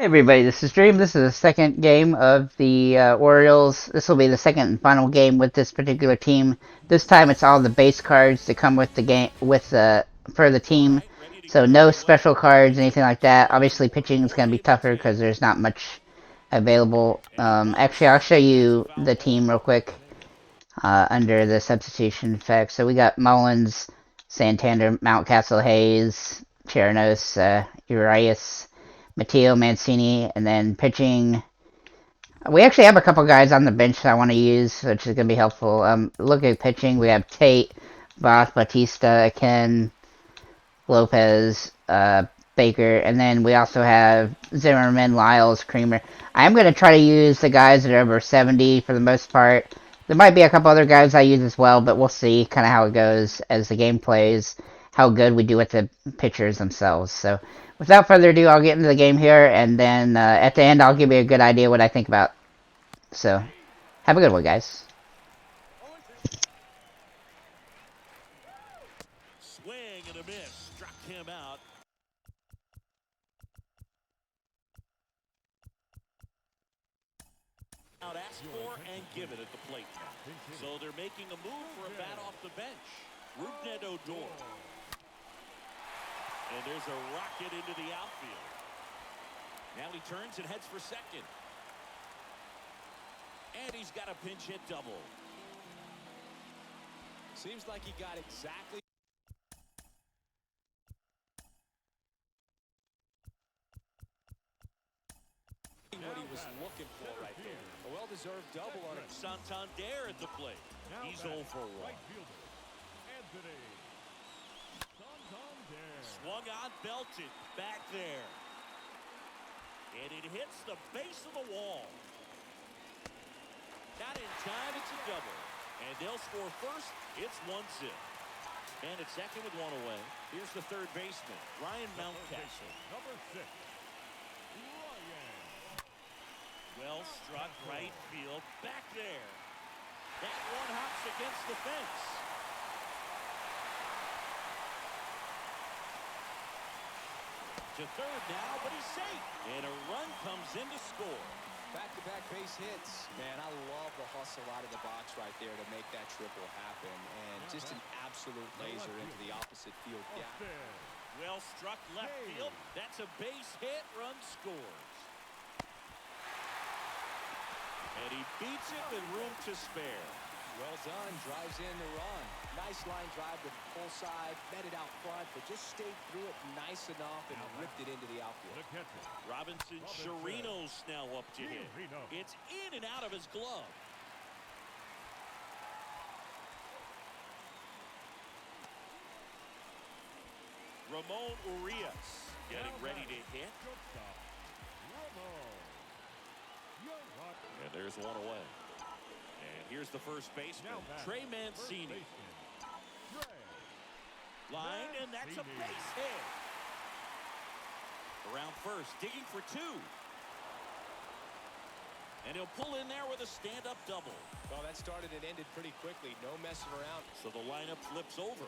Hey everybody, this is Dream. This is the second game of the Orioles. This will be the second and final game with this particular team. This time it's all the base cards that come with the game for the team. So no special cards, anything like that. Obviously pitching is going to be tougher because there's not much available. Actually, I'll show you the team real quick under the substitution effect. So we got Mullins, Santander, Mountcastle, Hayes, Chirinos, Urias, Matteo Mancini, and then pitching. We actually have a couple guys on the bench that I want to use, which is going to be helpful. Look at pitching. We have Tate, Voth, Batista, Ken, Lopez, Baker, and then we also have Zimmerman, Lyles, Creamer. I am going to try to use the guys that are over 70 for the most part. There might be a couple other guys I use as well, but we'll see kind of how it goes as the game plays, how good we do with the pitchers themselves. So without further ado, I'll get into the game here, and then at the end, I'll give you a good idea what I think about. So have a good one, guys. Swing and a miss. Struck him out. Ask for and give it at the plate now. So they're making a move for a bat off the bench. Rougned Odor. And there's a rocket into the outfield. Now he turns and heads for second. And he's got a pinch hit double. Seems like he got exactly what he was looking for right there. A well-deserved double on it. Santander at the plate. He's 0 for 1. Swung on, belted. Back there. And it hits the base of the wall. Not in time, it's a double. And they'll score first. It's 1-0. And at second with one away. Here's the third baseman, Ryan Mountcastle. Number 6, Ryan. Well struck right field. Back there. That one hops against the fence. To third now, but he's safe. And a run comes in to score. Back-to-back base hits. Man, I love the hustle out of the box right there to make that triple happen. And just an absolute laser into the opposite field gap. Well struck left field. That's a base hit. Run scores. And he beats it with room to spare. Well done. Drives in the run. Nice line drive to the full side. Met it out front, but just stayed through it nice enough and ripped it into the outfield. Robinson Chirinos now up to hit. It's in and out of his glove. Ramon Urias getting ready to hit. And there's one away. And here's the first baseman, Trey Mancini. Line, and that's a base hit. Around first, digging for two. And he'll pull in there with a stand-up double. Well, that started and ended pretty quickly. No messing around. So the lineup flips over.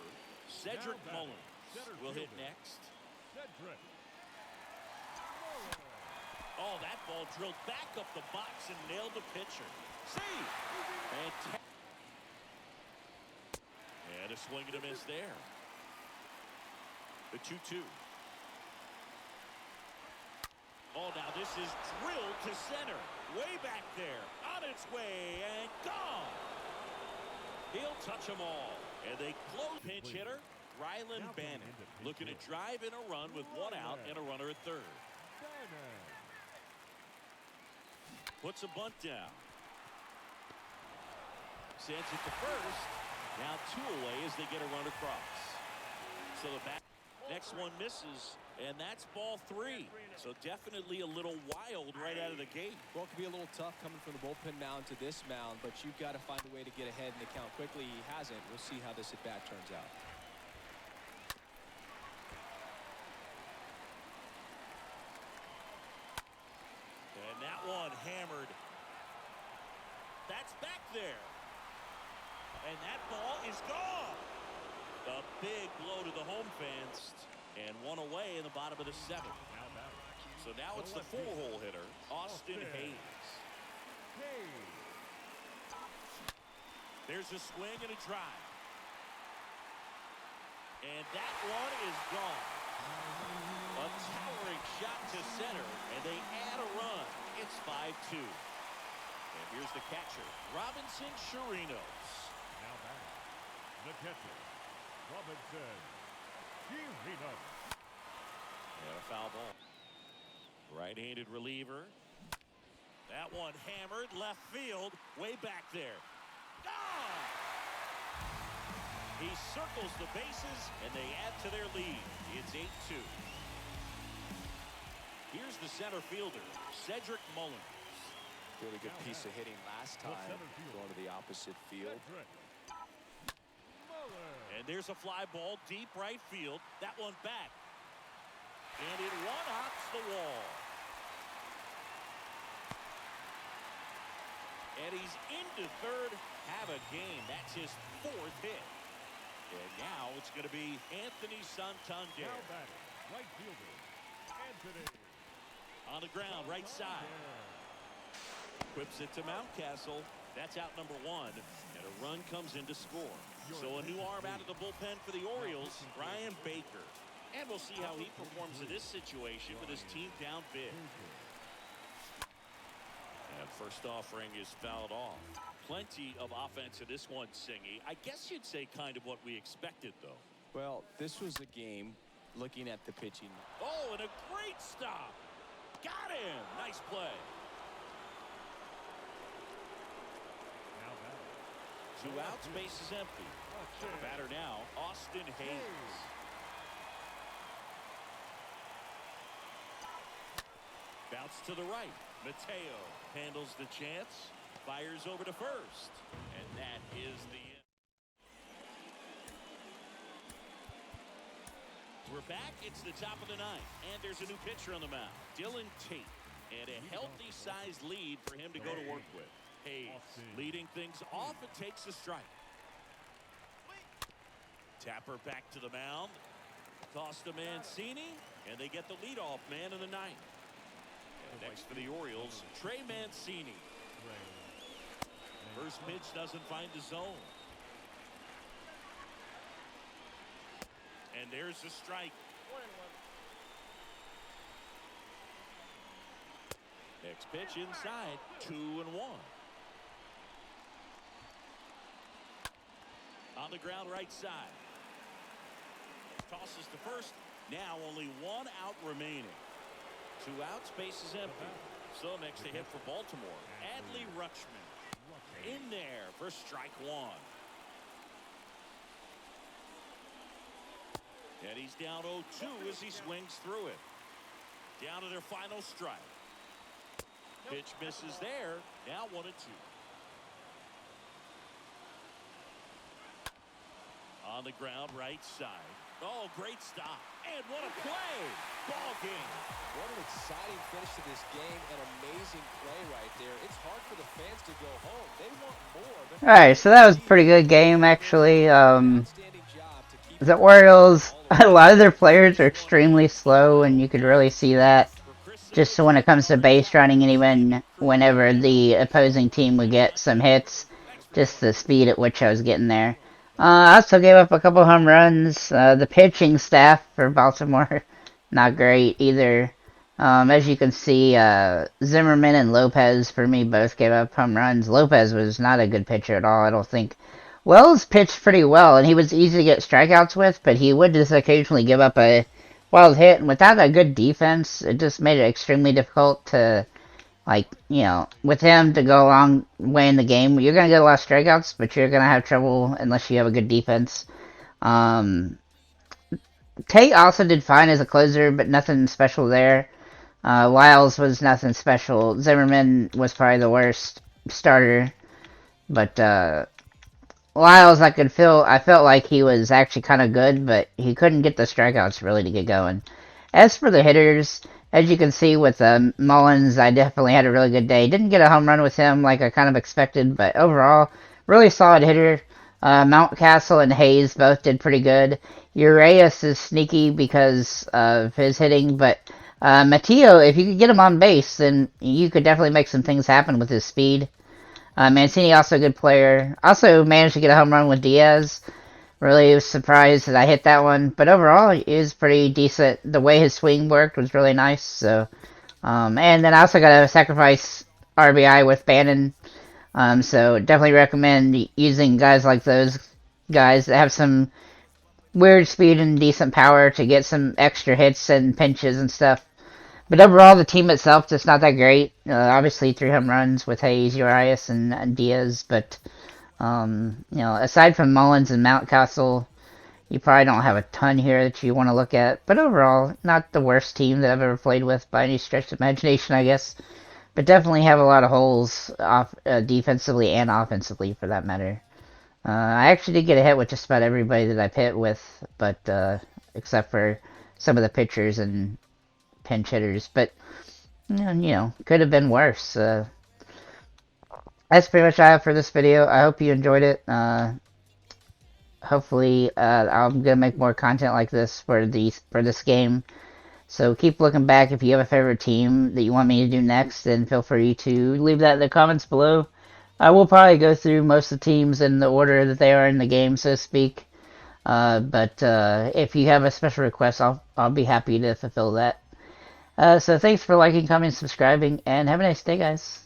Cedric Mullins will hit next. Oh, that ball drilled back up the box and nailed the pitcher. See? And a swing and a miss there. The 2-2. Oh, now this is drilled to center. Way back there. On its way and gone. He'll touch them all. And they close. Pinch hitter, Rylan Bannon. Looking to drive in a run with one out and a runner at third. Puts a bunt down. Sends it to first. Now two away as they get a run across. So the back. Next one misses, and that's ball 3. So definitely a little wild right out of the gate. Well, it could be a little tough coming from the bullpen mound to this mound, but you've got to find a way to get ahead in the count quickly. He hasn't. We'll see how this at-bat turns out. And that one hammered. That's back there. And that ball is gone. A big blow to the home fans, and one away in the bottom of the 7th. So now it's the four-hole hitter, Austin Hayes. There's a swing and a drive. And that one is gone. A towering shot to center, and they add a run. It's 5-2. And here's the catcher, Robinson Chirinos. Now back. The catcher, Robinson Chirinos. And a foul ball. Right-handed reliever. That one hammered left field, way back there. Gone! He circles the bases, and they add to their lead. It's 8-2. Here's the center fielder, Cedric Mullins. Really good piece of hitting last time, going to the opposite field. And there's a fly ball, deep right field. That one back. And it one-hops the wall. And he's into third. Have a game. That's his fourth hit. And now it's going to be Anthony Santander. Now batting, right fielder, Anthony. On the ground, right side. Whips it to Mountcastle. That's out number one. And a run comes in to score. So a new arm out of the bullpen for the Orioles, Brian Baker. And we'll see how he performs in this situation with his team down big. And first offering is fouled off. Plenty of offense in this one, Singy. I guess you'd say kind of what we expected, though. Well, this was a game looking at the pitching. Oh, and a great stop. Got him. Nice play. Now batting. 2 outs, base is empty. The batter now, Austin Hayes. Bounce to the right. Mateo handles the chance. Fires over to first. And that is the end. We're back. It's the top of the ninth. And there's a new pitcher on the mound, Dylan Tate. And a healthy-sized lead for him to go to work with. Hayes leading things off and takes a strike. Tapper back to the mound. Toss to Mancini. And they get the leadoff man in the ninth. And next for the Orioles, Trey Mancini. First pitch doesn't find the zone. And there's the strike. Next pitch inside, 2-1. On the ground right side. Tosses to first. Now only 1 out remaining. 2 outs, base is empty. So next to hit for Baltimore, Adley Rutschman. In there for strike 1. And he's down 0-2 as he swings through it. Down to their final strike. Pitch misses there. Now 1-2. On the ground, right side. Oh, great stop. And what a play. Ball game. What an exciting finish to this game. An amazing play right there. It's hard for the fans to go home. They want more. Alright, so that was a pretty good game, actually. Outstanding job to keep The Orioles, a lot of their players are extremely slow, and you could really see that just when it comes to base running, and even whenever the opposing team would get some hits, just the speed at which I was getting there. I also gave up a couple home runs. The pitching staff for Baltimore, not great either. As you can see, Zimmerman and Lopez, for me, both gave up home runs. Lopez was not a good pitcher at all, I don't think. Wells pitched pretty well, and he was easy to get strikeouts with, but he would just occasionally give up a wild hit, and without a good defense, it just made it extremely difficult to, like, you know, with him to go a long way in the game. You're going to get a lot of strikeouts, but you're going to have trouble unless you have a good defense. Tate also did fine as a closer, but nothing special there. Lyles was nothing special. Zimmerman was probably the worst starter, but Lyles, I felt like he was actually kind of good, but he couldn't get the strikeouts really to get going. As for the hitters, as you can see with Mullins, I definitely had a really good day. Didn't get a home run with him like I kind of expected, but overall, really solid hitter. Mountcastle and Hayes both did pretty good. Urias is sneaky because of his hitting, but Matteo, if you could get him on base, then you could definitely make some things happen with his speed. Mancini, also a good player. Also managed to get a home run with Diaz. Really was surprised that I hit that one. But overall, it was pretty decent. The way his swing worked was really nice. So, and then I also got a sacrifice RBI with Bannon. So definitely recommend using guys like those guys that have some weird speed and decent power to get some extra hits and pinches and stuff. But overall, the team itself just not that great. Obviously, 3 home runs with Hayes, Urias, and Diaz. But aside from Mullins and Mountcastle, you probably don't have a ton here that you want to look at. But overall, not the worst team that I've ever played with by any stretch of imagination, I guess. But definitely have a lot of holes defensively and offensively, for that matter. I actually did get a hit with just about everybody that I've hit with, but except for some of the pitchers and pinch hitters. But could have been worse. That's pretty much all I have for this video. I hope you enjoyed it. Hopefully, I'm gonna make more content like this for this game. So keep looking back. If you have a favorite team that you want me to do next, then feel free to leave that in the comments below. I will probably go through most of the teams in the order that they are in the game, so to speak. But if you have a special request, I'll be happy to fulfill that. So thanks for liking, commenting, subscribing, and have a nice day, guys.